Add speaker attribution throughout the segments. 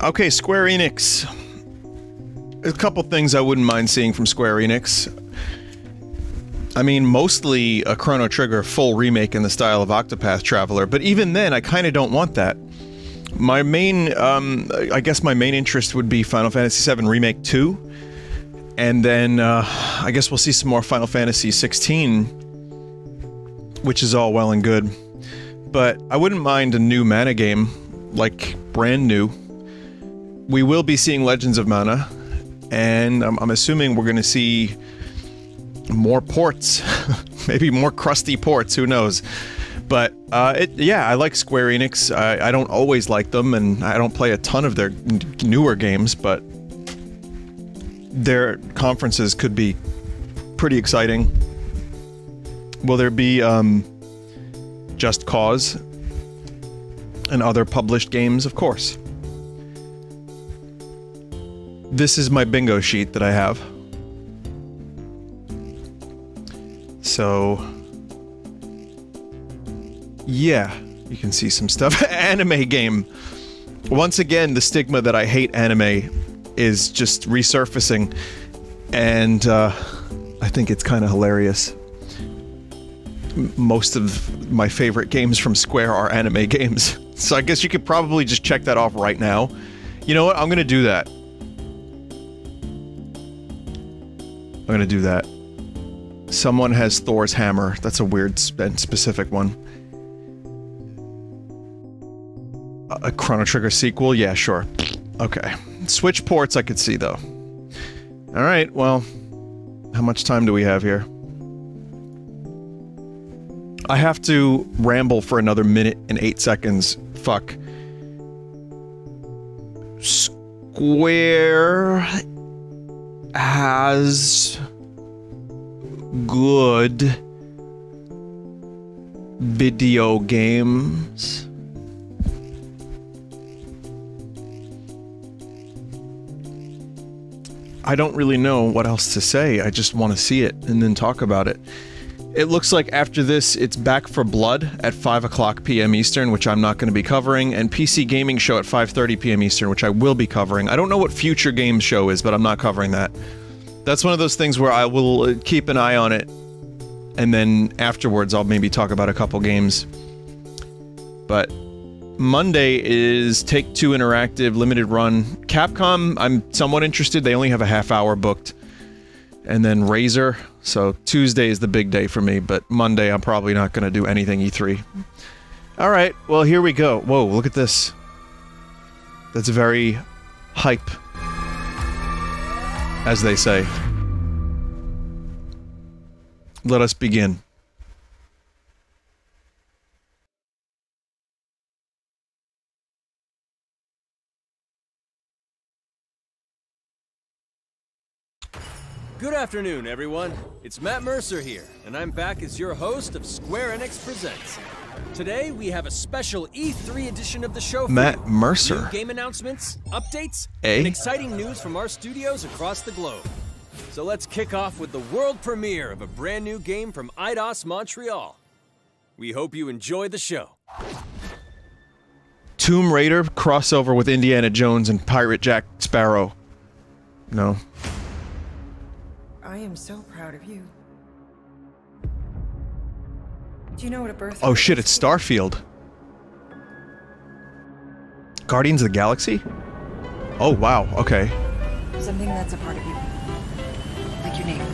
Speaker 1: Okay, Square Enix. There's a couple things I wouldn't mind seeing from Square Enix. I mean, mostly a Chrono Trigger full remake in the style of Octopath Traveler, but even then, I kind of don't want that. My main, I guess my main interest would be Final Fantasy VII Remake 2, and then, I guess we'll see some more Final Fantasy XVI, which is all well and good. But I wouldn't mind a new Mana game, like, brand new. We will be seeing Legends of Mana, and I'm assuming we're gonna see more ports. Maybe more crusty ports, who knows. But, yeah, I like Square Enix. I don't always like them, and I don't play a ton of their newer games, but their conferences could be pretty exciting. Will there be, Just Cause and other published games? Of course. This is my bingo sheet that I have. So, yeah, you can see some stuff. Anime game. Once again, the stigma that I hate anime is just resurfacing, and I think it's kind of hilarious. Most of my favorite games from Square are anime games, so I guess you could probably just check that off right now. You know what? I'm gonna do that. I'm gonna do that. Someone has Thor's hammer. That's a weird and specific one. A Chrono Trigger sequel? Yeah, sure. Okay. Switch ports I could see, though. Alright, well... How much time do we have here? I have to ramble for another minute and 8 seconds. Fuck. Square... has... good... video games. I don't really know what else to say. I just want to see it and then talk about it. It looks like after this, it's Back for Blood at 5 p.m. Eastern, which I'm not going to be covering, and PC Gaming Show at 5:30 p.m. Eastern, which I will be covering. I don't know what Future Games Show is, but I'm not covering that. That's one of those things where I will keep an eye on it, and then afterwards I'll maybe talk about a couple games. But Monday is Take-Two Interactive Limited Run. Capcom, I'm somewhat interested. They only have a half-hour booked. And then Razer. So Tuesday is the big day for me, but Monday I'm probably not going to do anything E3. Alright, well here we go. Whoa, look at this. That's very hype, as they say. Let us begin.
Speaker 2: Good afternoon, everyone. It's Matt Mercer here, and I'm back as your host of Square Enix Presents. Today, we have a special E3 edition of the show for
Speaker 1: Matt
Speaker 2: you.
Speaker 1: Mercer.
Speaker 2: New game announcements, updates, and exciting news from our studios across the globe. So let's kick off with the world premiere of a brand new game from Eidos Montreal. We hope you enjoy the show.
Speaker 1: Tomb Raider crossover with Indiana Jones and Pirate Jack Sparrow. No.
Speaker 3: I am so proud of you. Do you know what a birthday?
Speaker 1: Oh shit, it's Starfield. Guardians of the Galaxy? Oh wow, okay.
Speaker 3: Something that's a part of you. Like your name.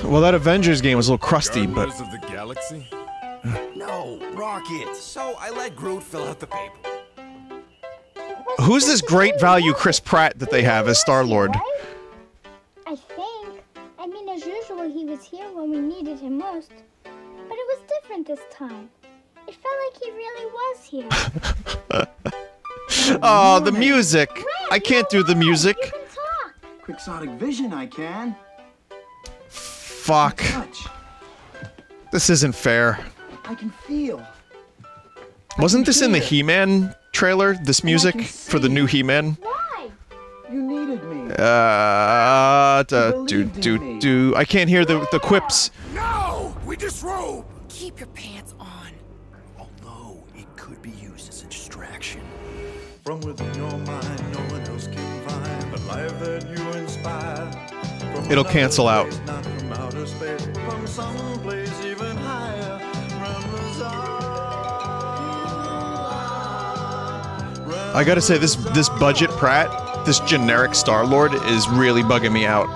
Speaker 1: Well, that Avengers game was a little crusty, but...
Speaker 4: Guardians of the Galaxy?
Speaker 5: No, Rocket. So I let Groot fill out the paper.
Speaker 1: Who's this great value Chris Pratt that they have as Star-Lord?
Speaker 6: I think. I mean, as usual, he was here when we needed him most. But it was different this time. It felt like he really was here.
Speaker 1: Oh, the music! I can't do the music.
Speaker 6: You can talk.
Speaker 7: Quixotic vision, I can.
Speaker 1: Fuck.
Speaker 7: Touch.
Speaker 1: This isn't fair.
Speaker 7: I can feel.
Speaker 1: Wasn't this in the He-Man trailer, this music, for the new He-Man?
Speaker 6: Why?
Speaker 7: You needed me.
Speaker 1: I can't hear the quips.
Speaker 5: No! We disrobe!
Speaker 3: Keep your pants on.
Speaker 5: Although it could be used as a distraction.
Speaker 4: From within your mind, no one else can find the life that you inspire.
Speaker 1: It'll cancel out.
Speaker 4: Not from outer space, from someplace even higher.
Speaker 1: I gotta say, this budget Pratt, this generic Star-Lord is really bugging me out.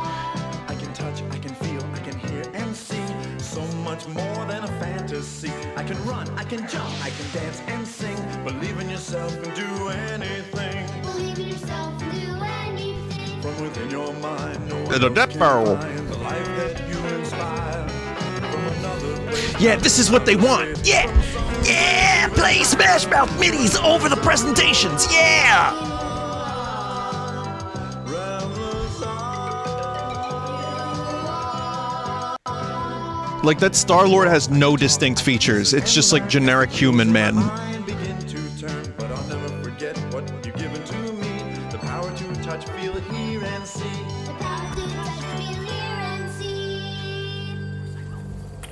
Speaker 4: I can touch, I can feel, I can hear and see so much more than a fantasy. I can run, I can jump, I can dance and sing. Believe in yourself and do anything.
Speaker 6: Believe in yourself and do anything.
Speaker 4: From within your mind, no one
Speaker 1: It'll
Speaker 4: else
Speaker 1: depth
Speaker 4: can
Speaker 1: barrel.
Speaker 4: find the life that you inspire. From another place.
Speaker 5: Yeah, this is what they want. Yeah! Yeah! Play Smash Mouth Minis over the presentations. Yeah!
Speaker 1: Like, that Star-Lord has no distinct features. It's just like generic human man.
Speaker 4: Begin to turn, but I'll never forget what you've given to me. The power to touch, feel it, hear and see.
Speaker 6: The power to touch, feel, hear, and see.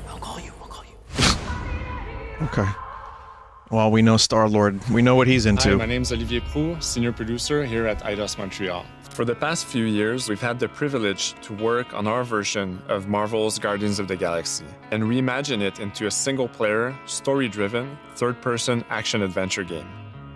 Speaker 5: I'll call you.
Speaker 1: Okay. Well, we know Star-Lord. We know what he's into.
Speaker 8: Hi, my name is Olivier Prou, senior producer here at Eidos Montreal. For the past few years, we've had the privilege to work on our version of Marvel's Guardians of the Galaxy and reimagine it into a single-player, story-driven, third-person action-adventure game.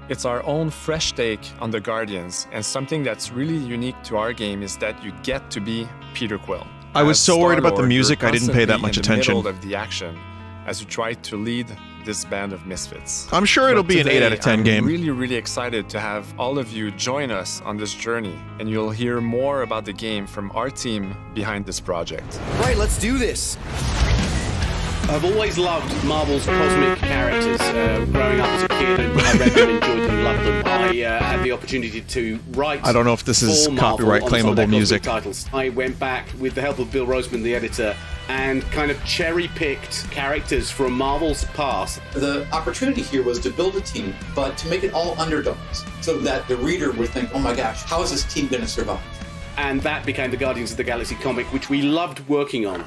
Speaker 8: It's our own fresh take on the Guardians, and something that's really unique to our game is that you get to be Peter Quill.
Speaker 1: I was
Speaker 8: As
Speaker 1: so worried about the
Speaker 8: Star-Lord,
Speaker 1: music,
Speaker 8: you're
Speaker 1: I didn't pay that
Speaker 8: constantly
Speaker 1: much
Speaker 8: in
Speaker 1: attention.
Speaker 8: the middle of the action as you try to lead this band of misfits.
Speaker 1: I'm sure it'll
Speaker 8: But
Speaker 1: be an 8
Speaker 8: today,
Speaker 1: out of 10
Speaker 8: I'm
Speaker 1: game.
Speaker 8: really excited to have all of you join us on this journey, and you'll hear more about the game from our team behind this project.
Speaker 5: Right, let's do this.
Speaker 9: I've always loved Marvel's cosmic characters. Growing up as a kid, I read them, enjoyed them, loved them. I had the opportunity to write.
Speaker 1: I don't know if this is
Speaker 9: for Marvel
Speaker 1: copyright
Speaker 9: on some of
Speaker 1: claimable
Speaker 9: their cosmic
Speaker 1: music.
Speaker 9: Titles. I went back with the help of Bill Roseman, the editor, and kind of cherry-picked characters from Marvel's past.
Speaker 10: The opportunity here was to build a team, but to make it all underdogs, so that the reader would think, oh my gosh, how is this team going to survive?
Speaker 9: And that became the Guardians of the Galaxy comic, which we loved working on.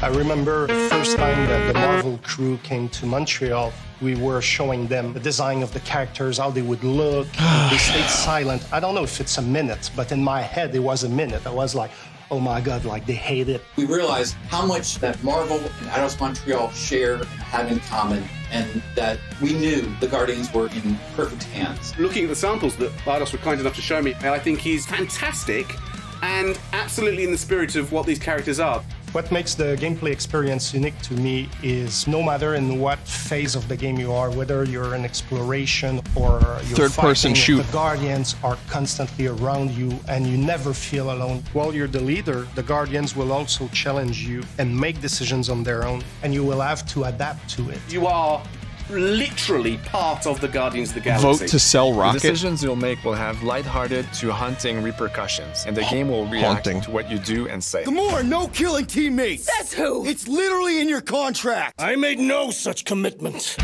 Speaker 11: I remember the first time that the Marvel crew came to Montreal, we were showing them the design of the characters, how they would look. They stayed silent. I don't know if it's a minute, but in my head, it was a minute. I was like, oh my God, like they hate it.
Speaker 10: We realized how much that Marvel and Eidos Montreal share and have in common, and that we knew the Guardians were in perfect hands.
Speaker 9: Looking at the samples that Eidos were kind enough to show me, I think he's fantastic and absolutely in the spirit of what these characters are.
Speaker 11: What makes the gameplay experience unique to me is no matter in what phase of the game you are, whether you're in exploration or you're
Speaker 1: Third-person shoot.
Speaker 11: the Guardians are constantly around you and you never feel alone. While you're the leader, the Guardians will also challenge you and make decisions on their own, and you will have to adapt to it.
Speaker 9: You are literally part of the Guardians of the Galaxy.
Speaker 1: Vote to sell
Speaker 8: The
Speaker 1: Rocket.
Speaker 8: decisions you'll make will have lighthearted to hunting repercussions, and the game will react
Speaker 1: Haunting.
Speaker 8: to what you do and say.
Speaker 5: Gamora, no killing teammates.
Speaker 12: Says who?
Speaker 5: It's literally in your contract.
Speaker 12: I made no such commitment.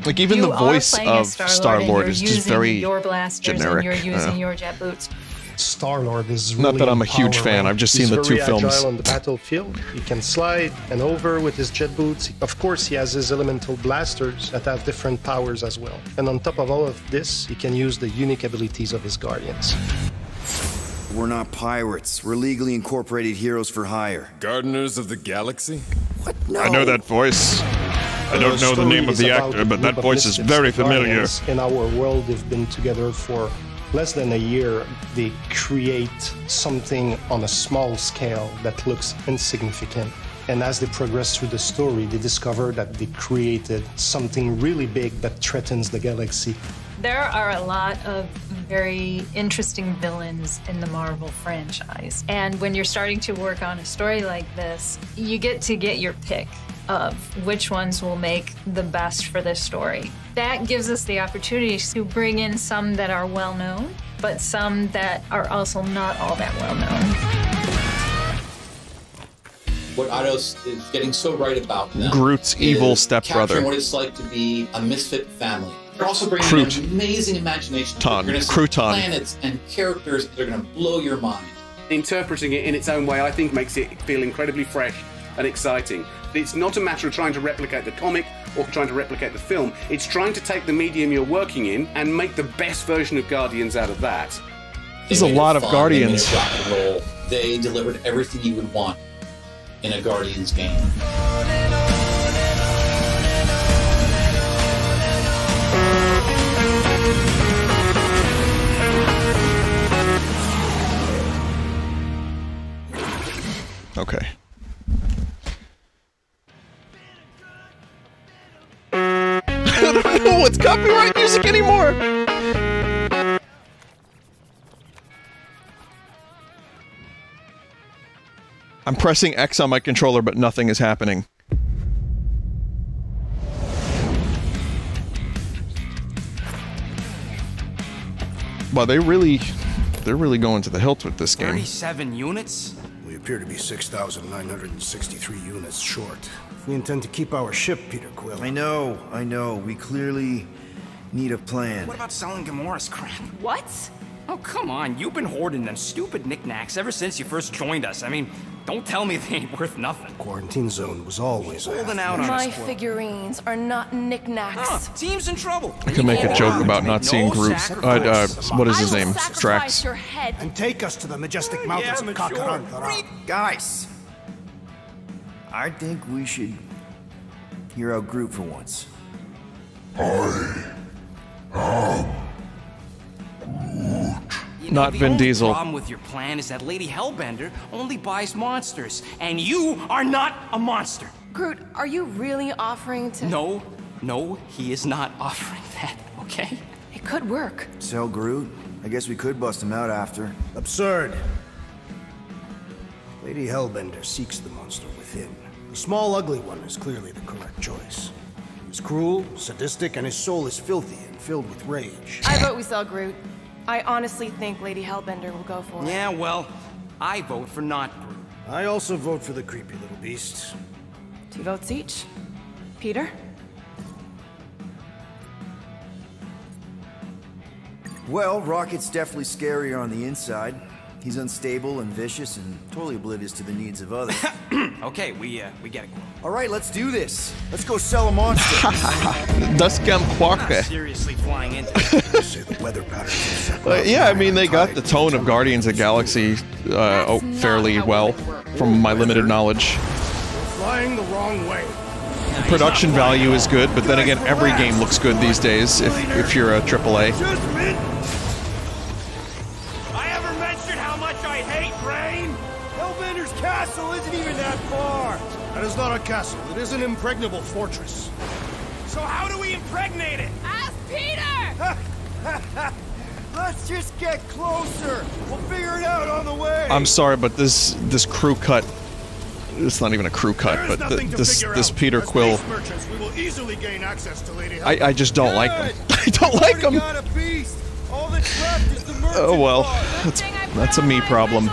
Speaker 1: Like, even the voice of Star-Lord is just very
Speaker 13: your blasters
Speaker 1: generic.
Speaker 13: And you're using your jet boots.
Speaker 11: Star-Lord is
Speaker 1: Not
Speaker 11: really
Speaker 1: that I'm a huge fan,
Speaker 11: empowering.
Speaker 1: I've just
Speaker 11: He's
Speaker 1: seen the two
Speaker 11: very
Speaker 1: films.
Speaker 11: agile on the battlefield. He can slide and over with his jet boots. Of course, he has his elemental blasters that have different powers as well. And on top of all of this, he can use the unique abilities of his Guardians.
Speaker 5: We're not pirates. We're legally incorporated heroes for hire.
Speaker 14: Gardeners of the Galaxy?
Speaker 5: What? No.
Speaker 1: I know that voice. I don't know the name of the actor, but that voice is very familiar.
Speaker 11: In our world, they've been together for less than a year. They create something on a small scale that looks insignificant. And as they progress through the story, they discover that they created something really big that threatens the galaxy.
Speaker 13: There are a lot of very interesting villains in the Marvel franchise. And when you're starting to work on a story like this, you get to get your pick of which ones will make the best for this story. That gives us the opportunity to bring in some that are well known, but some that are also not all that well known.
Speaker 10: What Eidos is getting so right about them
Speaker 1: Groot's evil
Speaker 10: is
Speaker 1: stepbrother.
Speaker 10: capturing what it's like to be a misfit family. They're also bringing
Speaker 1: Groot.
Speaker 10: in an amazing imagination.
Speaker 1: Ton.
Speaker 10: You're going to see
Speaker 1: Crouton.
Speaker 10: planets and characters that are going to blow your mind.
Speaker 9: Interpreting it in its own way, I think, makes it feel incredibly fresh and exciting. It's not a matter of trying to replicate the comic or trying to replicate the film. It's trying to take the medium you're working in and make the best version of Guardians out of that.
Speaker 1: There's a lot of Guardians.
Speaker 10: Rock and roll. They delivered everything you would want in a Guardians game.
Speaker 1: Okay. I don't know what's copyright music anymore. I'm pressing X on my controller, but nothing is happening. Well, they're really going to the hilt with this game.
Speaker 15: 37 units?
Speaker 12: We appear to be 6,963 units short. We intend to keep our ship, Peter Quill.
Speaker 16: I know. We clearly need a plan.
Speaker 15: What about selling Gamora's crap?
Speaker 17: What?
Speaker 15: Oh, come on. You've been hoarding them stupid knickknacks ever since you first joined us. I mean, don't tell me they ain't worth nothing.
Speaker 12: Quarantine zone was always
Speaker 15: holding out on
Speaker 17: My
Speaker 15: us.
Speaker 17: figurines are not knickknacks.
Speaker 15: Team's in trouble.
Speaker 1: I could make a joke about not seeing Groot. What is his name? Strax.
Speaker 17: Your head.
Speaker 12: And take us to the majestic mountains of Kakarantara.
Speaker 16: Guys, I think we should hear out Groot for once.
Speaker 1: Not Vin Diesel.
Speaker 15: The problem with your plan is that Lady Hellbender only buys monsters, and you are not a monster.
Speaker 17: Groot, are you really offering to...
Speaker 15: No, he is not offering that, okay?
Speaker 17: It could work.
Speaker 16: Sell Groot? I guess we could bust him out after.
Speaker 12: Absurd. Lady Hellbender seeks the monster within. The small, ugly one is clearly the correct choice. He's cruel, sadistic, and his soul is filthy and filled with rage.
Speaker 17: I vote we sell Groot. I honestly think Lady Hellbender will go for it.
Speaker 15: Yeah, well, I vote for not Groot.
Speaker 12: I also vote for the creepy little beast.
Speaker 17: 2 votes each. Peter?
Speaker 16: Well, Rocket's definitely scarier on the inside. He's unstable and vicious and totally oblivious to the needs of others.
Speaker 15: Okay, we get it.
Speaker 16: All right, let's do this. Let's go sell a monster.
Speaker 1: Das Gam Quaque.
Speaker 15: Seriously flying into
Speaker 12: the weather patterns.
Speaker 1: Yeah, I mean, they got the tone of Guardians of the Galaxy fairly well, from my limited knowledge.
Speaker 12: Flying the wrong way.
Speaker 1: Production value is good, but then again, every game looks good these days if you're a AAA.
Speaker 12: I ever mentioned how much I hate rain? Hellbender's castle isn't even that far. That is not a castle. It is an impregnable fortress. So how do we impregnate it?
Speaker 17: Ask Peter!
Speaker 16: Let's just get closer. We'll figure it out on the way.
Speaker 1: I'm sorry, but this crew cut. It's not even a crew cut, but this Peter Quill.
Speaker 12: We will easily gain access to Lady
Speaker 1: I just don't like him. I don't like him. Oh well, that's a me problem.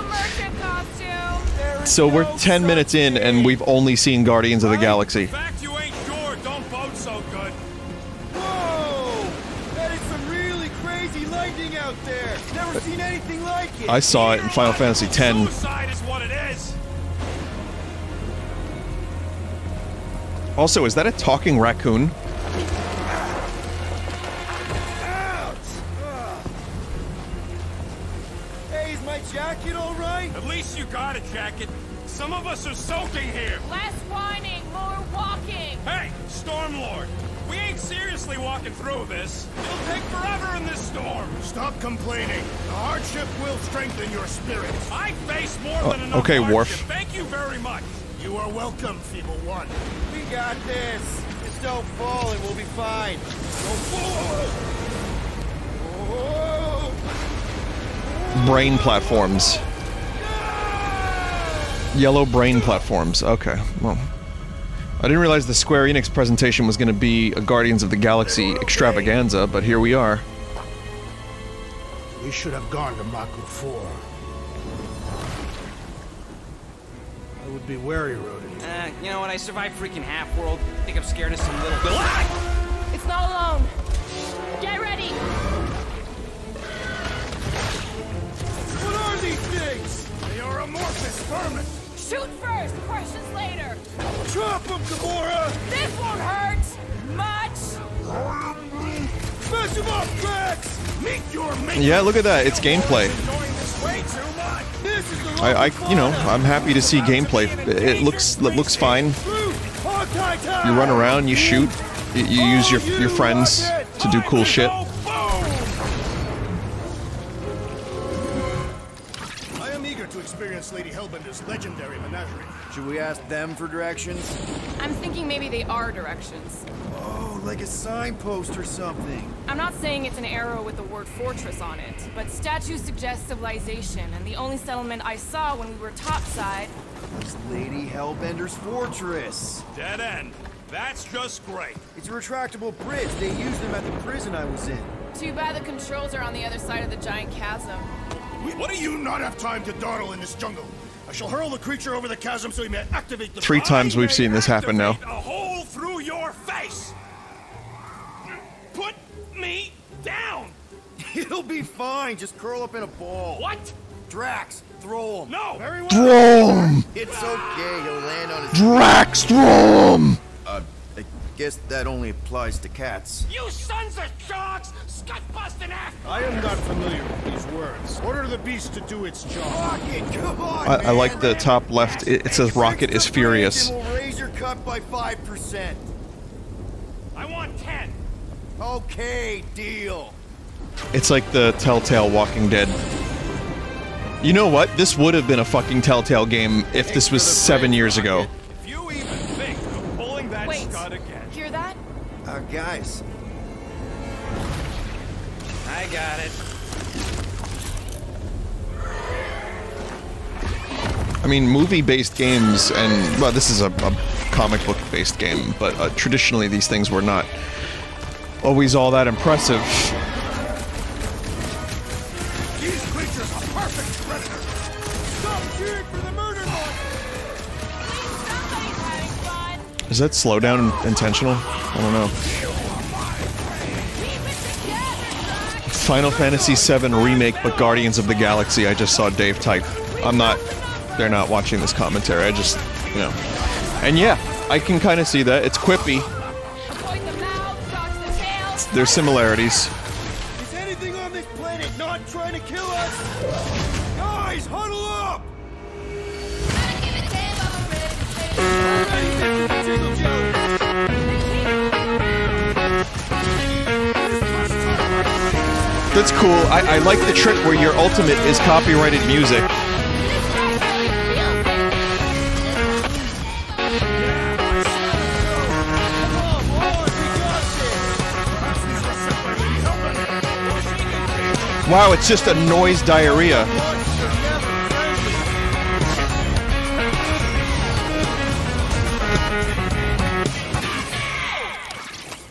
Speaker 1: So we're 10 minutes in and we've only seen Guardians of the Galaxy.
Speaker 12: You ain't sure. Don't vote so good. Whoa! That is some really crazy lightning out there. Never seen anything like it.
Speaker 1: I saw it in Final Fantasy X.
Speaker 12: Suicide is what it is.
Speaker 1: Also, is that a talking raccoon?
Speaker 12: Hey, is my jacket all right? At least you got a jacket. Some of us are soaking here.
Speaker 17: Less whining, more walking.
Speaker 12: Hey, Stormlord, we ain't seriously walking through this. It'll take forever in this storm. Stop complaining. The hardship will strengthen your spirit. I face more than enough
Speaker 1: okay,
Speaker 12: hardship.
Speaker 1: Worf.
Speaker 12: Thank you very much. You are welcome, Feeble One. We got this. Just don't fall and we'll be fine.
Speaker 1: Brain platforms. Yellow brain platforms. Okay, well. I didn't realize the Square Enix presentation was going to be a Guardians of the Galaxy extravaganza, but here we are.
Speaker 12: We should have gone to Maku 4. I would be wary, Rodin.
Speaker 15: You know what? I survived freaking Half-World. I think I'm scared of some little...
Speaker 17: It's not alone. Get ready.
Speaker 12: What are these things? They are amorphous vermin.
Speaker 17: Shoot first, questions later.
Speaker 12: Chop them
Speaker 1: Yeah, look at that. It's gameplay. You know, I'm happy to see gameplay. It looks fine. You run around, you shoot, you use your friends to do cool shit.
Speaker 12: I am eager to experience Lady Hellbender's legendary menagerie.
Speaker 16: Should we ask them for directions?
Speaker 17: I'm thinking maybe they are directions.
Speaker 16: Oh, like a signpost or something.
Speaker 17: I'm not saying it's an arrow with the word fortress on it, but statues suggest civilization, and the only settlement I saw when we were topside
Speaker 16: was Lady Hellbender's fortress.
Speaker 12: Dead end. That's just great.
Speaker 16: It's a retractable bridge. They used them at the prison I was in.
Speaker 17: Too bad the controls are on the other side of the giant chasm.
Speaker 12: What do you not have time to dawdle in this jungle? I shall hurl the creature over the chasm so he may activate the...
Speaker 1: 3 times we've seen this happen now.
Speaker 12: A hole through your face! Put me down!
Speaker 16: It'll be fine. Just curl up in a ball.
Speaker 12: What?
Speaker 16: Drax, throw him.
Speaker 12: No! Very well.
Speaker 1: Throw him!
Speaker 16: It's okay. He'll land on his...
Speaker 1: Drax, throw him!
Speaker 16: I guess that only applies to cats.
Speaker 12: You sons of sharks! Scut-busting ass! I am not familiar with these words. Order the beast to do its job. Rocket, come on,
Speaker 1: I like the top left. It says Rocket is furious.
Speaker 16: We'll raise your cut by 5%.
Speaker 12: I want 10.
Speaker 16: Okay, deal.
Speaker 1: It's like the Telltale Walking Dead. You know what? This would have been a fucking Telltale game if this was 7 years ago.
Speaker 12: If you even think of pulling that Scud again.
Speaker 17: Hear that?
Speaker 16: Guys.
Speaker 15: I got it.
Speaker 1: I mean, movie-based games, and, well, this is a comic book-based game, but traditionally these things were not always all that impressive.
Speaker 12: These creatures are perfect predators. Stop cheering for the murder lord.
Speaker 1: Is that slowdown intentional? I don't know. Final Fantasy VII Remake, but Guardians of the Galaxy, I just saw Dave type. They're not watching this commentary, I just, you know. And yeah, I can kind of see that. It's quippy. There's similarities.
Speaker 12: Is anything on this planet not trying to kill us? Guys, huddle up!
Speaker 1: That's cool. I like the trick where your ultimate is copyrighted music. Wow, it's just a noise diarrhea.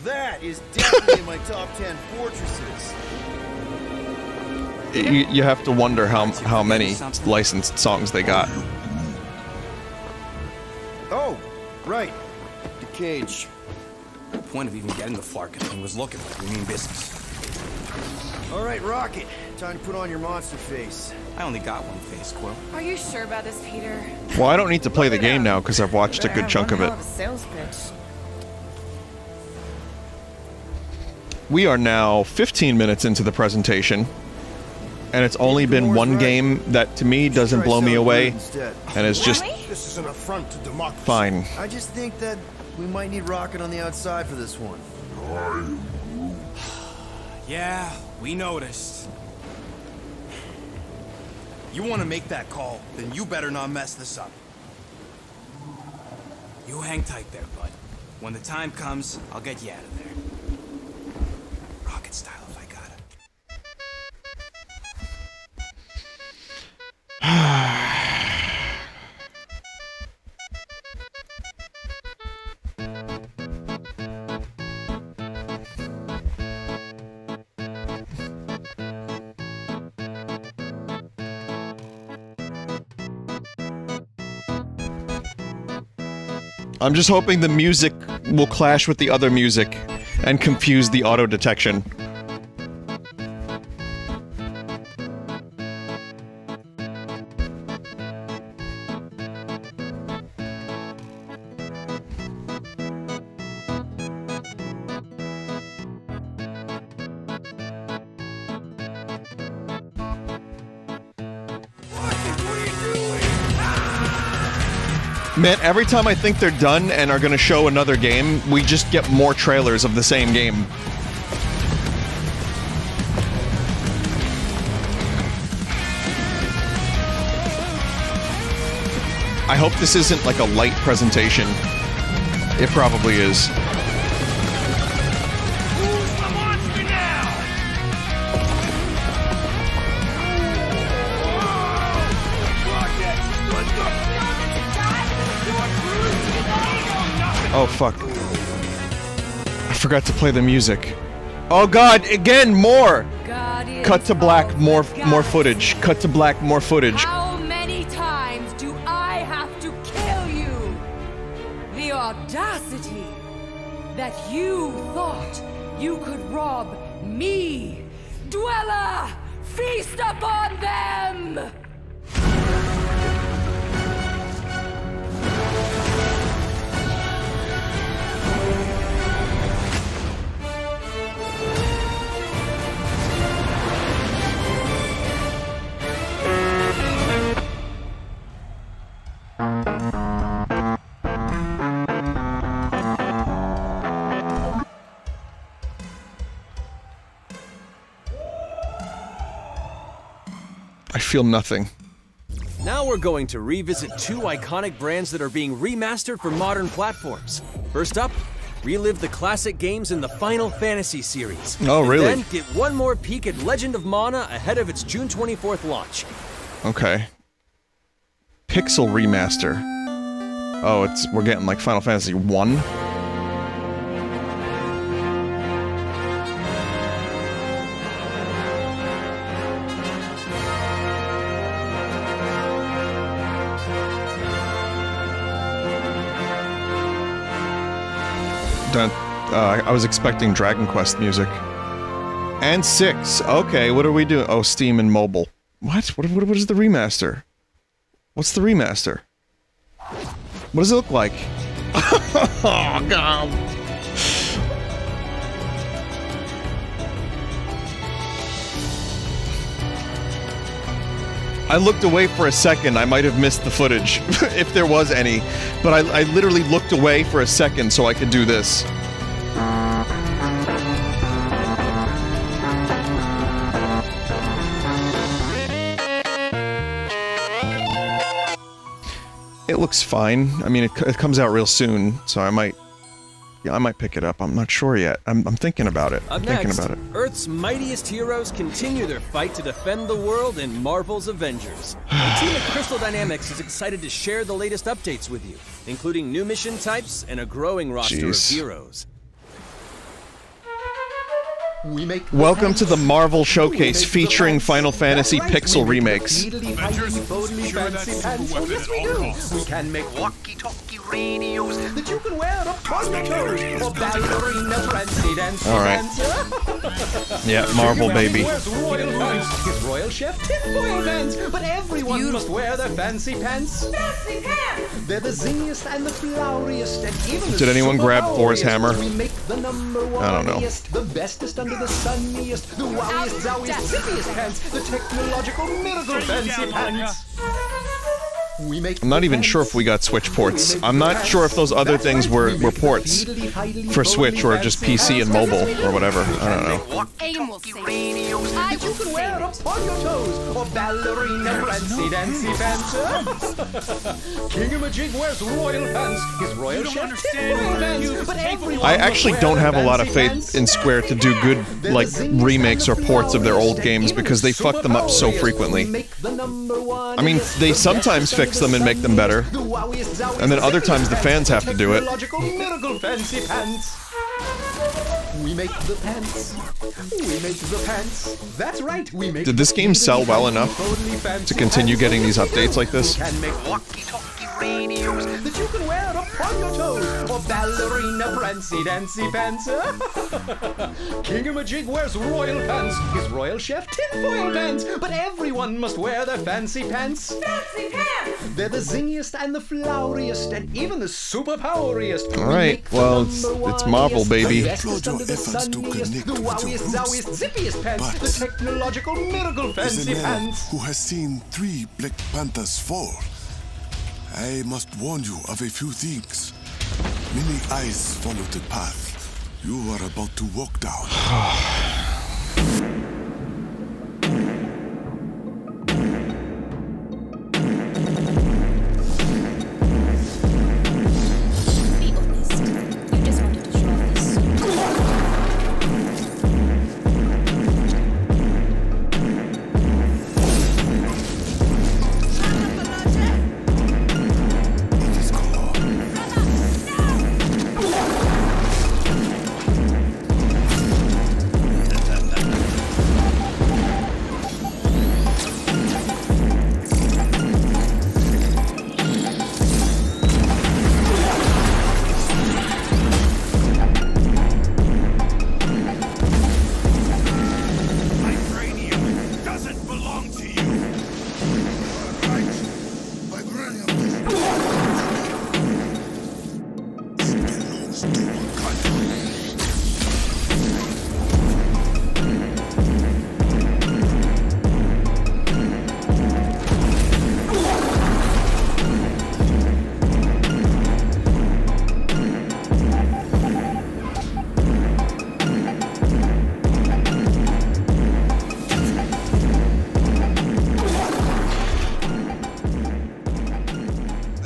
Speaker 16: That is definitely in my top 10 fortresses.
Speaker 1: You have to wonder how many licensed songs they got.
Speaker 16: Oh, right. The cage.
Speaker 15: The point of even getting the Flarkin thing was looking like we mean business.
Speaker 16: All right, Rocket. Time to put on your monster face.
Speaker 15: I only got one face, Quill.
Speaker 17: Are you sure about this, Peter?
Speaker 1: Well, I don't need to play the game now because I've watched a good chunk of it.
Speaker 17: Sales pitch.
Speaker 1: We are now 15 minutes into the presentation, and it's only been one game that to me doesn't blow me away, and it's just
Speaker 12: This is an affront to democracy.
Speaker 1: fine.
Speaker 16: I just think that we might need Rocket on the outside for this one.
Speaker 15: Yeah, we noticed. You want to make that call, then you better not mess this up. You hang tight there, bud. When the time comes, I'll get you out of there. Rocket style if I got
Speaker 1: I'm just hoping the music will clash with the other music and confuse the auto detection. Man, every time I think they're done and are gonna show another game, we just get more trailers of the same game. I hope this isn't like a light presentation. It probably is. Oh fuck. I forgot to play the music. Oh god, again, more! Cut to black, more footage. Cut to black, more footage.
Speaker 18: How many times do I have to kill you? The audacity that you thought you could rob me, Dweller! Feast upon them!
Speaker 1: I feel nothing.
Speaker 2: Now we're going to revisit two iconic brands that are being remastered for modern platforms. First up, relive the classic games in the Final Fantasy series.
Speaker 1: Oh, really?
Speaker 2: And then get one more peek at Legend of Mana ahead of its June 24th launch.
Speaker 1: Okay. Pixel remaster. Oh, we're getting like Final Fantasy 1? I was expecting Dragon Quest music. And 6. Okay, what are we doing? Oh, Steam and mobile. What? What is the remaster? What's the remaster? What does it look like? Oh, God. I looked away for a second. I might have missed the footage, if there was any. But I literally looked away for a second so I could do this. It looks fine. I mean, it comes out real soon, so I might pick it up. I'm not sure yet. I'm thinking about it. I'm thinking about it.
Speaker 2: Earth's mightiest heroes continue their fight to defend the world in Marvel's Avengers. The team at Crystal Dynamics is excited to share the latest updates with you, including new mission types and a growing roster of heroes.
Speaker 1: Welcome to the Marvel Showcase featuring Final Fantasy Pixel remakes.
Speaker 19: Yes, we do. We can make walkie-talkie radios that you can wear upon your toes, or ballerina fancy dance.
Speaker 1: All right. Yeah, Marvel baby.
Speaker 19: His Royal Chef tinfoil pants, but everyone must wear their fancy pants. Fancy pants. They're the zingiest and the floweriest, and even
Speaker 1: Did anyone grab Thor's hammer?
Speaker 19: We make the number one,
Speaker 1: I don't know.
Speaker 19: The bestest under the sunniest, the wowiest, zowiest, zippiest pants, the technological miracle fancy pants.
Speaker 1: I'm not even sure if we got Switch ports. I'm not sure if those other things were ports for Switch or just PC and mobile or whatever. I don't know.
Speaker 19: You can wear upon your toes, or ballerina fancy dancy pants. King-a-majig wears royal pants, his Royal Chef tinfoil pants, but everyone
Speaker 1: I actually don't have a lot of faith in Square to do good, like, remakes or ports of their old games because they fuck them up so frequently. I mean, they sometimes fix them and make them better, and then other times the fans have to do it.
Speaker 19: We make the pants. We make the pants. That's right. We make.
Speaker 1: Did this game sell well enough to continue getting these updates like this?
Speaker 19: Can make walkie-talkie radios that you can wear upon your toes, or ballerina prancy dancy pants. King-a-majig wears royal pants, his Royal Chef tinfoil pants, but everyone must wear their fancy pants. Fancy pants. They're the zingiest and the floweriest, and even the superpoweriest.
Speaker 1: All right. Well, it's Marvel, baby.
Speaker 19: The wowiest, zowiest, zippiest pants, the technological miracle fancy pants.
Speaker 20: Who has seen 3 Black Panthers fall? I must warn you of a few things. Many eyes follow the path you are about to walk down.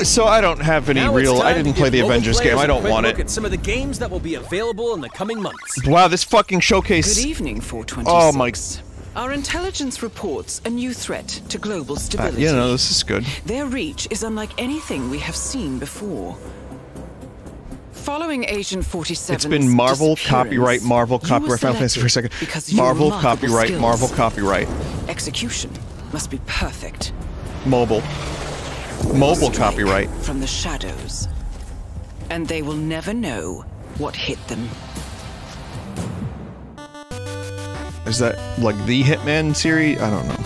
Speaker 1: So I don't have any real. I didn't play the Avengers game. I don't want it.
Speaker 2: Look at some of the games that will be available in the coming months.
Speaker 1: Wow, this fucking showcase.
Speaker 21: Good evening, 426.
Speaker 1: Oh my.
Speaker 21: Our intelligence reports a new threat to global stability.
Speaker 1: You know, this is good.
Speaker 21: Their reach is unlike anything we have seen before. Following Agent 47's
Speaker 1: It's been Marvel copyright, Final Fantasy for a second. Marvel copyright,
Speaker 21: skills.
Speaker 1: Marvel copyright.
Speaker 21: Execution must be perfect.
Speaker 1: Mobile copyright.
Speaker 21: From the shadows. And they will never know what hit them.
Speaker 1: Is that like the Hitman series? I don't know.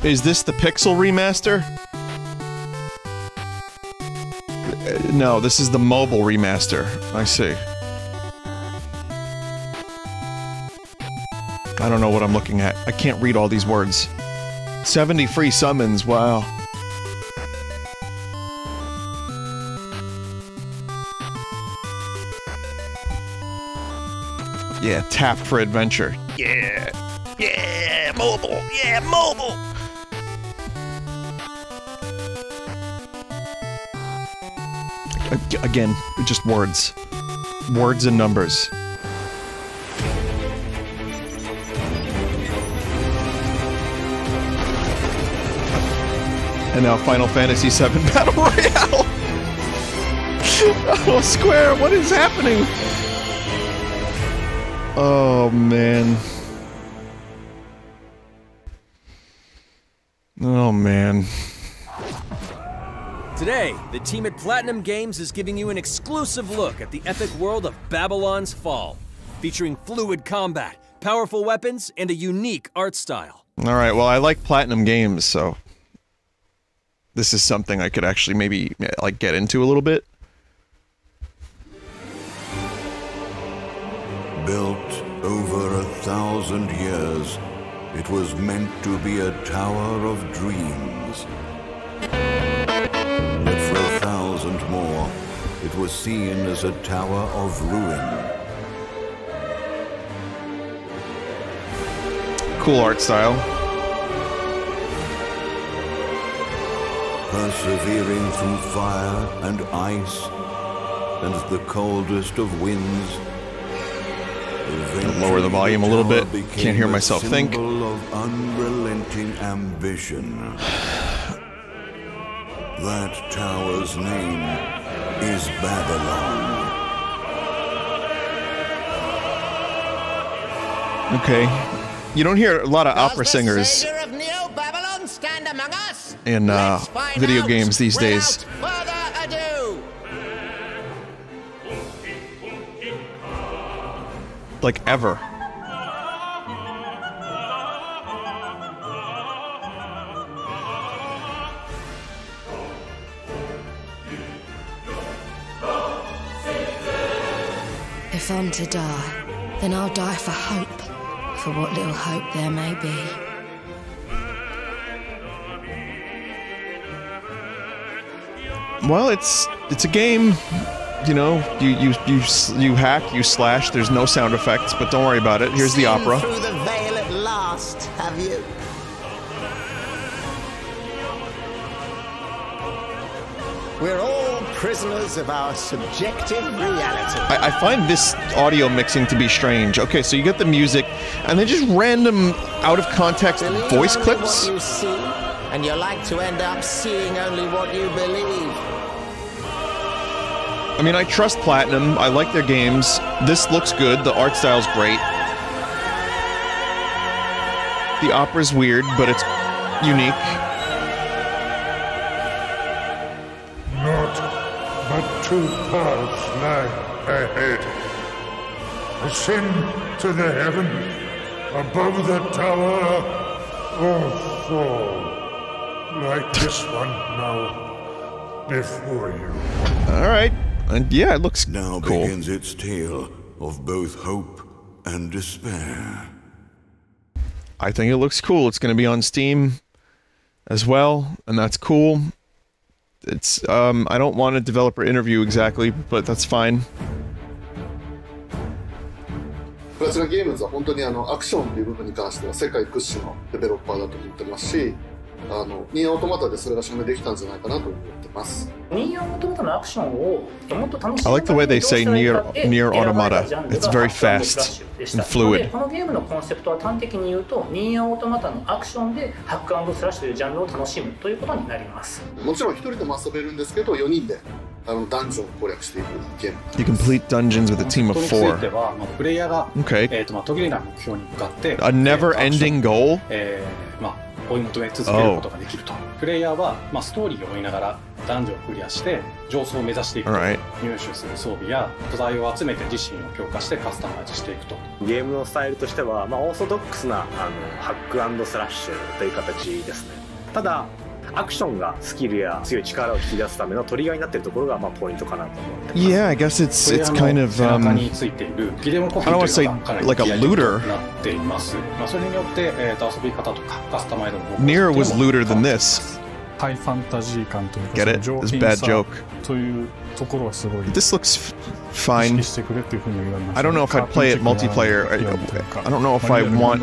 Speaker 1: Is this the Pixel remaster? No, this is the mobile remaster. I see. I don't know what I'm looking at. I can't read all these words. 70 free summons, wow. Yeah, tap for adventure. Yeah! Yeah, mobile! Yeah, mobile! Again, just words. Words and numbers. And now Final Fantasy VII Battle Royale! Oh, Square, what is happening? Oh, man. Oh, man.
Speaker 2: Today, the team at Platinum Games is giving you an exclusive look at the epic world of Babylon's Fall, featuring fluid combat, powerful weapons, and a unique art style.
Speaker 1: Alright, well, I like Platinum Games, so... this is something I could actually maybe, like, get into a little bit.
Speaker 20: Built over 1,000 years, it was meant to be a tower of dreams. But for 1,000 more, it was seen as a tower of ruin.
Speaker 1: Cool art style.
Speaker 20: Persevering through fire and ice and the coldest of winds.
Speaker 1: Lower the volume a little bit. Can't hear myself think.
Speaker 20: Symbol of unrelenting ambition. That tower's name is Babylon.
Speaker 1: Okay. You don't hear a lot of opera singers in video games these days. Like ever.
Speaker 7: fun to die, then I'll die for hope, for what little hope there may be.
Speaker 1: Well, it's a game. You know, you hack, you slash. There's no sound effects, but don't worry about it. Here's the opera.
Speaker 5: Through the veil at last, have you? We're all prisoners of our subjective reality.
Speaker 1: I find this audio mixing to be strange. Okay, so you get the music, and then just random, out of context voice clips.
Speaker 5: What you see, and you like to end up seeing only what you believe.
Speaker 1: I mean, I trust Platinum. I like their games. This looks good. The art style's great. The opera's weird, but it's unique.
Speaker 22: Not but 2 paths lie ahead. Ascend to the heaven above the tower, or fall like this one now before you.
Speaker 1: All right. And yeah, it looks
Speaker 20: now
Speaker 1: cool.
Speaker 20: Begins its tale of both hope and despair.
Speaker 1: I think it looks cool. It's going to be on Steam as well, and that's cool. It's I don't want a developer interview exactly, but that's fine.
Speaker 23: プラチナゲームズは本当にアクションという部分に関しては世界屈指のデベロッパーだと思ってますし、ニーアオートマタでそれが証明できたんじゃないかなと思ってます。ニーアオートマタのアクションをもっと楽しむ
Speaker 1: I like the way they say near automata. It's very fast and fluid.
Speaker 23: このゲームのコンセプトは端的に言うと、ニーアオートマタのアクションでハック&スラッシュというジャンルを楽しむということになります。もちろん一人でも遊べるんですけど、4人でダンジョンを攻略していくゲーム。
Speaker 1: You complete dungeons with a team of 4.
Speaker 23: プレイヤーが
Speaker 1: Okay.
Speaker 23: 途切れない目標に向かって
Speaker 1: A never-ending goal?
Speaker 23: 追い求め続けることができると。プレイヤーはストーリーを追いながらダンジョンをクリアして上層を目指していくと。入手する装備や素材を集めて自身を強化してカスタマイズしていくと。
Speaker 24: ゲームのスタイルとしては、オーソドックスなハック&スラッシュという形ですね。ただアクションがスキルや強い力を引き出すためのトリガーになっているところがポイントかなと思ってます。
Speaker 1: Yeah, I guess it's kind of I don't want to say like a looter. Nier was looter than this. Get it? This bad joke. This looks fine. I don't know if I'd play it multiplayer. I don't know if I want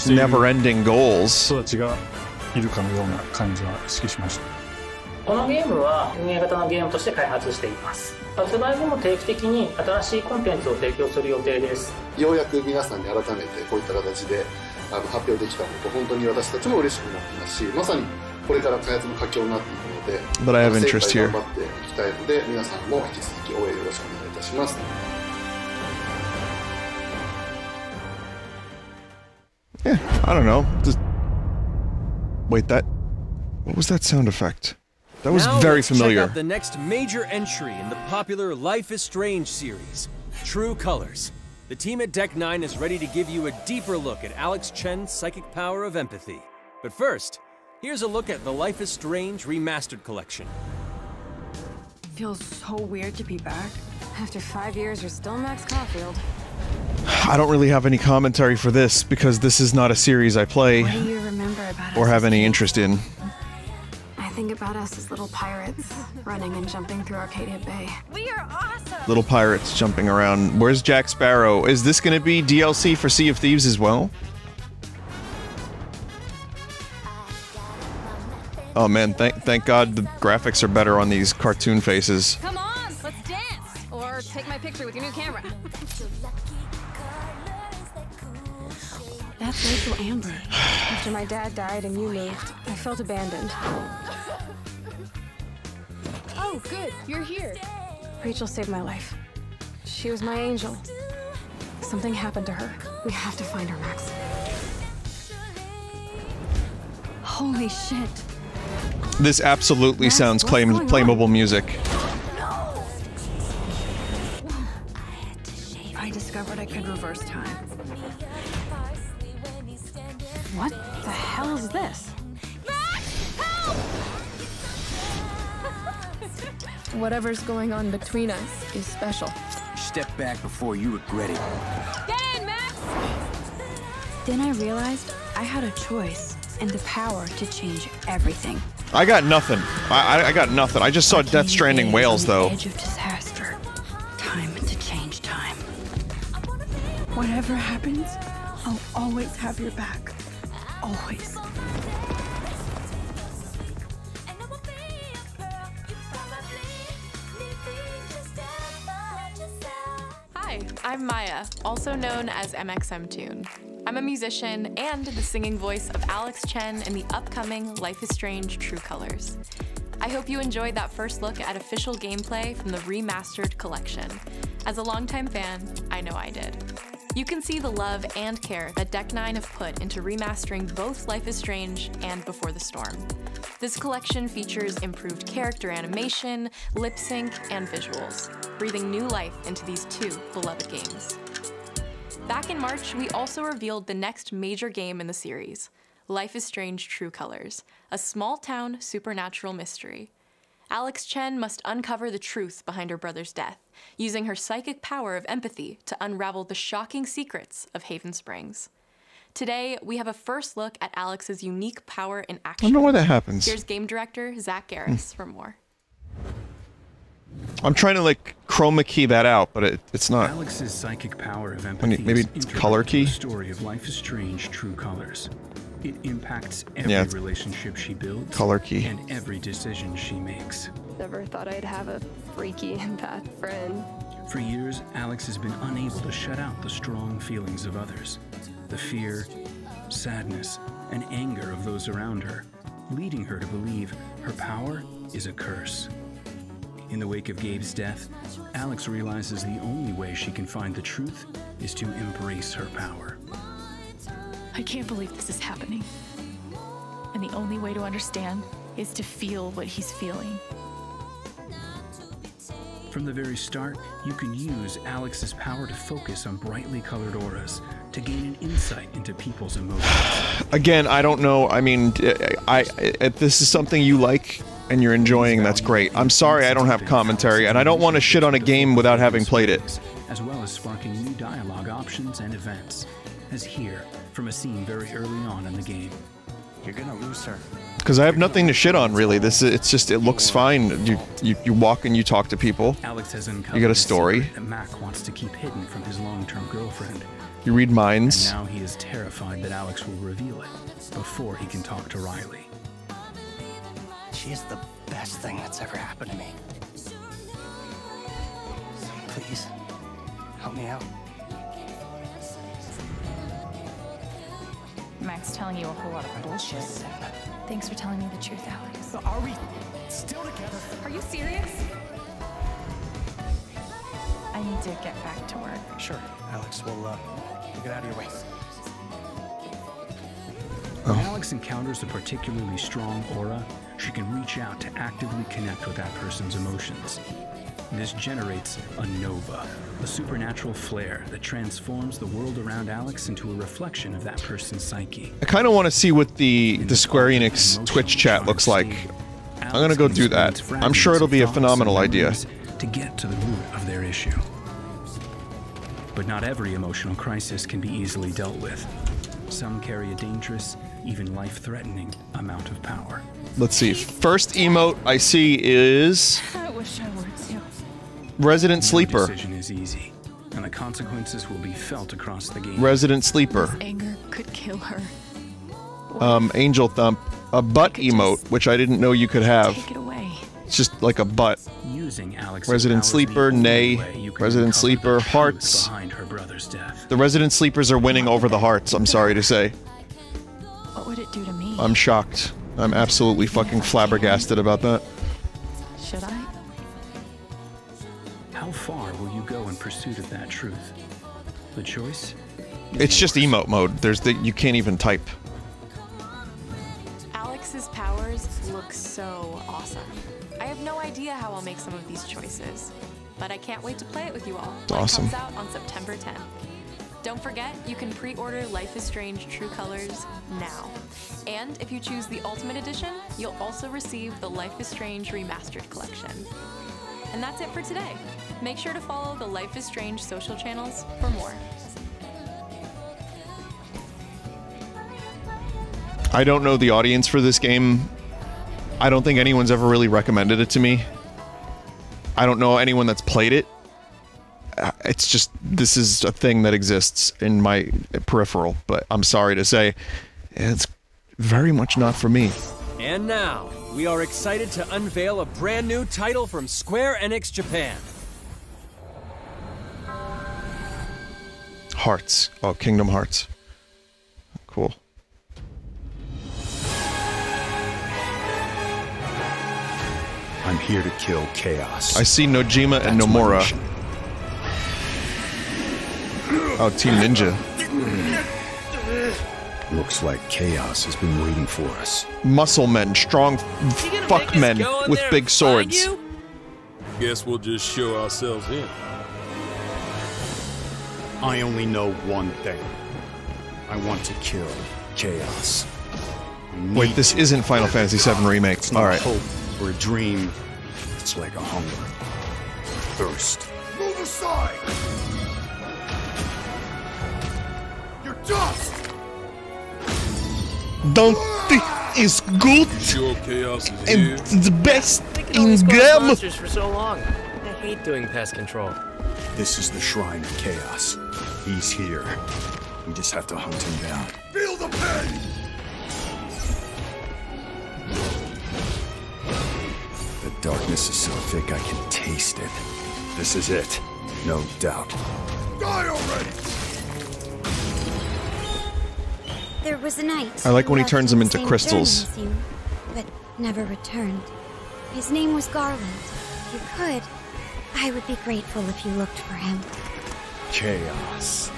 Speaker 1: never-ending goals.
Speaker 23: このゲームは運営型のゲームとして開発しています。発売後も定期的に新しいコンテンツを提供する予定です。ようやく皆さんに改めてこういった形で発表できたこと本当に私たちも嬉しくなっていますし、まさにこれから開発の佳境になっていくので、
Speaker 1: But I have interest here.
Speaker 23: 頑張っていきたいので皆さんも引き続き応援よろしくお願いいたします。
Speaker 1: Yeah, I don't know. Wait, what was that sound effect? That was very familiar.
Speaker 2: Check out the next major entry in the popular Life is Strange series, True Colors. The team at Deck 9 is ready to give you a deeper look at Alex Chen's psychic power of empathy. But first, here's a look at the Life is Strange Remastered Collection.
Speaker 3: Feels so weird to be back. After 5 years, you're still Max Caulfield.
Speaker 1: I don't really have any commentary for this because this is not a series I play
Speaker 3: What do you remember about
Speaker 1: or
Speaker 3: us
Speaker 1: have
Speaker 3: as
Speaker 1: any
Speaker 3: kids?
Speaker 1: interest in.
Speaker 3: I think about us as little pirates, running and jumping through Arcadia Bay. We are awesome!
Speaker 1: Little pirates jumping around. Where's Jack Sparrow? Is this going to be DLC for Sea of Thieves as well? Oh man, thank God the graphics are better on these cartoon faces.
Speaker 17: Come on, let's dance! Or take my picture with your new camera.
Speaker 3: That's Rachel Amber. After my dad died and you moved, I felt abandoned. Oh, good, you're here. Rachel saved my life. She was my angel. Something happened to her. We have to find her, Max. Holy shit.
Speaker 1: This absolutely sounds claimable music.
Speaker 3: I discovered I could reverse time. What the hell is this? Whatever's going on between us is special.
Speaker 4: Step back before you regret it.
Speaker 3: Get in, Max!
Speaker 6: Then I realized I had a choice and the power to change everything.
Speaker 1: I got nothing. I got nothing. I just saw Death Stranding whales, though.
Speaker 6: Edge of disaster. Time to change time. Whatever happens, I'll always have your back. Always.
Speaker 17: Hi, I'm Maya, also known as MXMTune. I'm a musician and the singing voice of Alex Chen in the upcoming Life is Strange True Colors. I hope you enjoyed that first look at official gameplay from the remastered collection. As a longtime fan, I know I did. You can see the love and care that Deck 9 have put into remastering both Life is Strange and Before the Storm. This collection features improved character animation, lip sync, and visuals, breathing new life into these two beloved games. Back in March, we also revealed the next major game in the series, Life is Strange True Colors, a small-town supernatural mystery. Alex Chen must uncover the truth behind her brother's death, using her psychic power of empathy to unravel the shocking secrets of Haven Springs. Today, we have a first look at Alex's unique power in action.
Speaker 1: I don't know why that happens.
Speaker 17: Here's game director Zach Garris for more.
Speaker 1: I'm trying to like chroma key that out, but it's not.
Speaker 8: Alex's psychic power of empathy
Speaker 1: maybe
Speaker 8: is
Speaker 1: it's color key.
Speaker 8: The story of Life is Strange True Colors. It impacts every relationship she builds,
Speaker 1: color key,
Speaker 8: and every decision she makes.
Speaker 3: Never thought I'd have a freaky and bad friend.
Speaker 8: For years, Alex has been unable to shut out the strong feelings of others, the fear, sadness, and anger of those around her, leading her to believe her power is a curse. In the wake of Gabe's death, Alex realizes the only way she can find the truth is to embrace her power.
Speaker 14: I can't believe this is happening. And the only way to understand is to feel what he's feeling.
Speaker 8: From the very start, you can use Alex's power to focus on brightly colored auras to gain an insight into people's emotions.
Speaker 1: Again, I don't know. I mean, if this is something you like and you're enjoying, that's great. I'm sorry I don't have commentary, and I don't want to shit on a game without having played it.
Speaker 8: As well as sparking new dialogue options and events, as here from a scene very early on in the game.
Speaker 4: You're gonna lose her.
Speaker 1: Because I have nothing to shit on, really. It looks fine. You walk and you talk to people.
Speaker 8: Alex has
Speaker 1: you get a story.
Speaker 8: That Mac wants to keep hidden from his long-term girlfriend.
Speaker 1: You read minds.
Speaker 8: And now he is terrified that Alex will reveal it before he can talk to Riley.
Speaker 4: She is the best thing that's ever happened to me. Please, help me out.
Speaker 14: Mac's telling you a whole lot of bullshit. Thanks for telling me the truth, Alex.
Speaker 4: So are we still together?
Speaker 14: Are you serious? I need to get back to work.
Speaker 4: Sure, Alex. We'll get out of your way.
Speaker 8: When Alex encounters a particularly strong aura, she can reach out to actively connect with that person's emotions. This generates a nova, a supernatural flare that transforms the world around Alex into a reflection of that person's psyche.
Speaker 1: I kind of want to see what the Square Enix Twitch chat looks like. I'm gonna go do that. I'm sure it'll be a phenomenal idea.
Speaker 8: To get to the root of their issue. But not every emotional crisis can be easily dealt with. Some carry a dangerous, even life-threatening amount of power.
Speaker 1: Let's see. First emote I see is
Speaker 14: I wish I were too.
Speaker 1: Resident Sleeper.
Speaker 8: No decision is easy, and the consequences will be felt across the game.
Speaker 1: Resident Sleeper.
Speaker 14: This anger could kill her.
Speaker 1: Angel Thump. A butt emote, which I didn't know you could have.
Speaker 14: Take it away.
Speaker 1: It's just like a butt.
Speaker 8: Using Alex's
Speaker 1: Resident Sleeper, Nay. Resident Sleeper, Hearts.
Speaker 8: Behind her brother's death.
Speaker 1: The Resident Sleepers are winning over the Hearts, I'm sorry to say.
Speaker 14: What would it do to me?
Speaker 1: I'm shocked. I'm absolutely fucking flabbergasted about that.
Speaker 14: Should I?
Speaker 8: How far will you go in pursuit of that truth? The choice?
Speaker 1: It's just emote mode. You can't even type.
Speaker 17: Alex's powers look so awesome. I have no idea how I'll make some of these choices, but I can't wait to play it with you all.
Speaker 1: It's awesome.
Speaker 17: It comes out on September 10th. Don't forget, you can pre-order Life is Strange True Colors now. And if you choose the Ultimate Edition, you'll also receive the Life is Strange Remastered Collection. And that's it for today. Make sure to follow the Life is Strange social channels for more.
Speaker 1: I don't know the audience for this game. I don't think anyone's ever really recommended it to me. I don't know anyone that's played it. It's just, this is a thing that exists in my peripheral, but I'm sorry to say, it's very much not for me.
Speaker 2: And now, we are excited to unveil a brand new title from Square Enix Japan.
Speaker 1: Hearts. Oh, Kingdom Hearts. Cool.
Speaker 9: I'm here to kill chaos.
Speaker 1: I see Nojima and Nomura. Oh, Team Ninja.
Speaker 9: Looks like chaos has been waiting for us.
Speaker 1: Muscle men, strong fuck men with big swords.
Speaker 10: Guess we'll just show ourselves in.
Speaker 9: I only know one thing. I want to kill chaos.
Speaker 1: Wait, this isn't Final Fantasy VII Remake.
Speaker 9: It's not
Speaker 1: All right.
Speaker 9: a hope or a dream. It's like a hunger. Thirst.
Speaker 12: Move aside! You're dust!
Speaker 1: Dante is good
Speaker 10: Sure chaos is
Speaker 1: and
Speaker 10: here.
Speaker 1: the best
Speaker 11: Making all these
Speaker 1: in
Speaker 11: close
Speaker 1: game.
Speaker 11: monsters for so long. I hate doing pest control.
Speaker 9: This is the shrine of chaos. He's here. We just have to hunt him down.
Speaker 12: Feel the pain!
Speaker 9: The darkness is so thick I can taste it. This is it. No doubt.
Speaker 12: Die already!
Speaker 13: There was a knight.
Speaker 1: I like when he
Speaker 13: who
Speaker 1: turns them
Speaker 13: left
Speaker 1: into
Speaker 13: the same
Speaker 1: crystals.
Speaker 13: journey as you, but never returned. His name was Garland. If you could, I would be grateful if you looked for him.
Speaker 9: Chaos.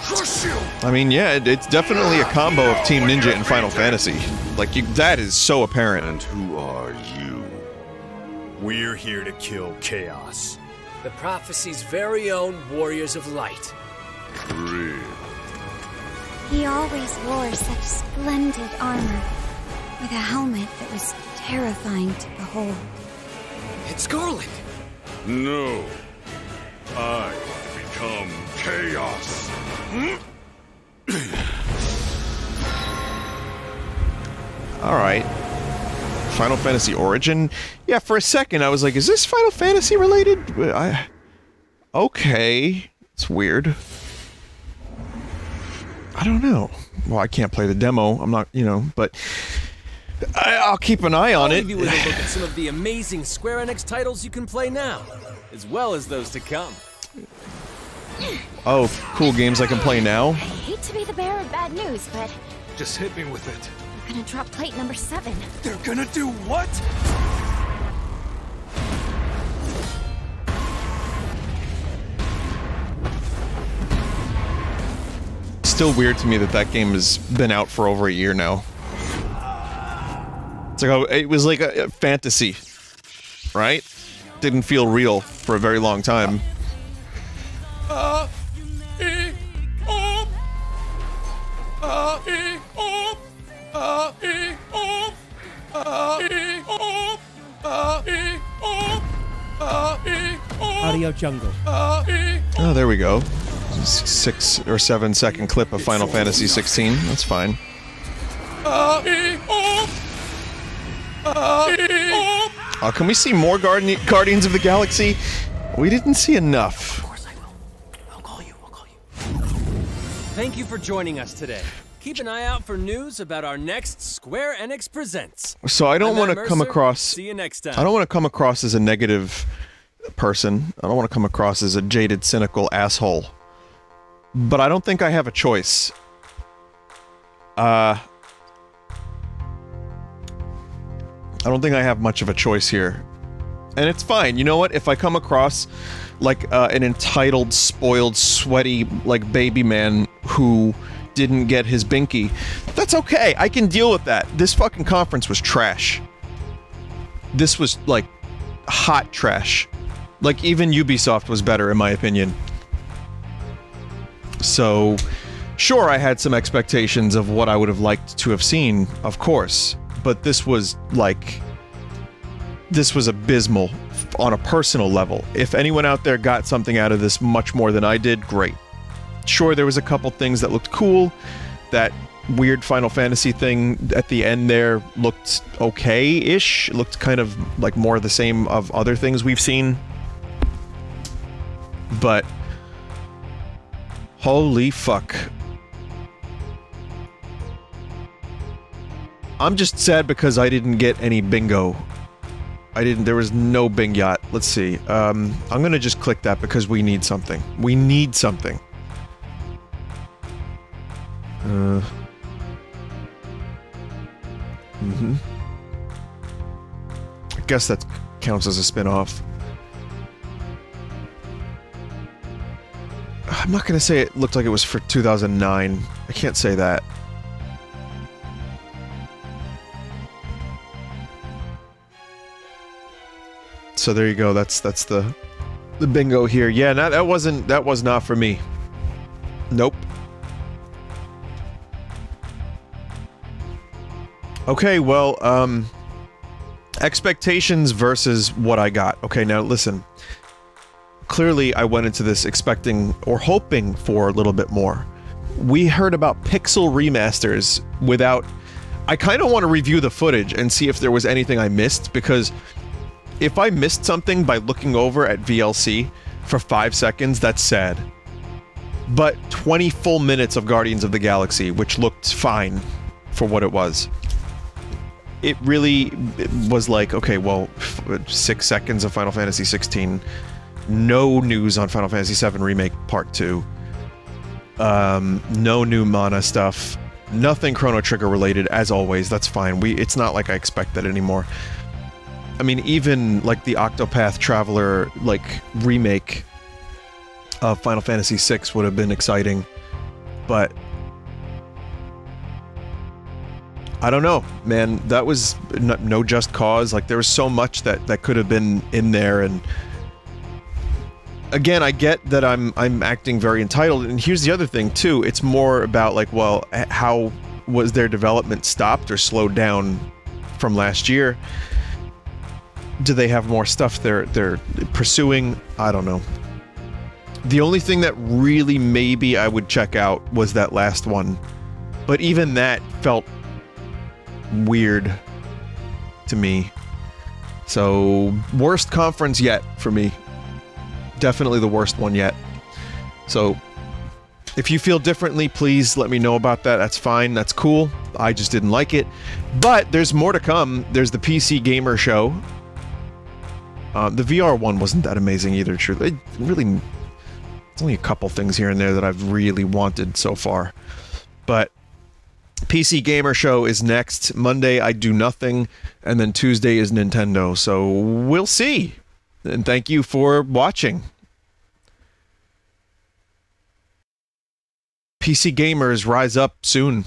Speaker 12: Crush you!
Speaker 1: I mean, yeah, it's definitely a combo of Team Ninja and Final Fantasy. Like, that is so apparent.
Speaker 9: And who are you? We're here to kill chaos.
Speaker 11: The prophecy's very own Warriors of Light.
Speaker 9: Real.
Speaker 13: He always wore such splendid armor, with a helmet that was terrifying to behold.
Speaker 11: It's Garland!
Speaker 10: No. I become chaos.
Speaker 1: Alright. Final Fantasy Origin? Yeah, for a second I was like, is this Final Fantasy related? Okay. It's weird. I don't know. Well, I can't play the demo. I'm not, you know, but I'll keep an eye on
Speaker 2: I'll
Speaker 1: it.
Speaker 2: leave you with a look at some of the amazing Square Enix titles you can play now, as well as those to come.
Speaker 1: Oh, cool games I can play now?
Speaker 25: I hate to be the bearer of bad news, but
Speaker 12: Just hit me with it.
Speaker 25: we're gonna drop plate number 7.
Speaker 12: They're gonna do what?
Speaker 1: Still weird to me that that game has been out for over a year now. It's like, it was like a fantasy, right? Didn't feel real for a very long time.
Speaker 11: Audio Jungle.
Speaker 1: Oh, there we go. 6 or 7 second clip of Final Fantasy 16. That's fine. Can we see more Guardians of the Galaxy? We didn't see enough.
Speaker 2: Thank you for joining us today. Keep an eye out for news about our next Square Enix Presents.
Speaker 1: So I don't
Speaker 2: I'm
Speaker 1: want
Speaker 2: Matt
Speaker 1: to come
Speaker 2: Mercer.
Speaker 1: across.
Speaker 2: See you next time.
Speaker 1: I don't want to come across as a negative person. I don't want to come across as a jaded, cynical asshole. But I don't think I have a choice. I don't think I have much of a choice here. And it's fine. You know what? If I come across like an entitled, spoiled, sweaty, like baby man who didn't get his binky, that's okay. I can deal with that. This fucking conference was trash. This was like hot trash. Like even Ubisoft was better in my opinion. So Sure, I had some expectations of what I would have liked to have seen, of course, but this was, like... This was abysmal on a personal level. If anyone out there got something out of this much more than I did, great. Sure, there was a couple things that looked cool. That weird Final Fantasy thing at the end there looked okay-ish. It looked kind of like more the same of other things we've seen. But... Holy fuck. I'm just sad because I didn't get any bingo. There was no Bing Yacht. Let's see. I'm gonna just click that because we need something. We need something. I guess that counts as a spin-off. I'm not gonna say it looked like it was for 2009. I can't say that. So there you go. That's the bingo here. Yeah, that was not for me. Nope. Okay, well, expectations versus what I got. Okay, now listen. Clearly, I went into this expecting or hoping for a little bit more. We heard about pixel remasters without... I kind of want to review the footage and see if there was anything I missed, because if I missed something by looking over at VLC for 5 seconds, that's sad. But 20 full minutes of Guardians of the Galaxy, which looked fine for what it was. It really was like, okay, well, 6 seconds of Final Fantasy 16, no news on Final Fantasy 7 Remake Part 2, no new mana stuff, nothing Chrono Trigger related, as always, that's fine. It's not like I expect that anymore. I mean, even, like, the Octopath Traveler, like, remake of Final Fantasy VI would have been exciting, but... I don't know, man. That was no just cause. Like, there was so much that could have been in there, and... Again, I get that I'm acting very entitled, and here's the other thing, too. It's more about, like, well, how was their development stopped or slowed down from last year? Do they have more stuff they're pursuing? I don't know. The only thing that really maybe I would check out was that last one. But even that felt weird to me. So, worst conference yet for me. Definitely the worst one yet. So, if you feel differently, please let me know about that. That's fine. That's cool. I just didn't like it. But there's more to come. There's the PC Gamer Show. The VR one wasn't that amazing either, truly. Really, it's only a couple things here and there that I've really wanted so far. But PC Gamer Show is next. Monday, I do nothing. And then Tuesday is Nintendo. So, we'll see. And thank you for watching. PC gamers, rise up soon.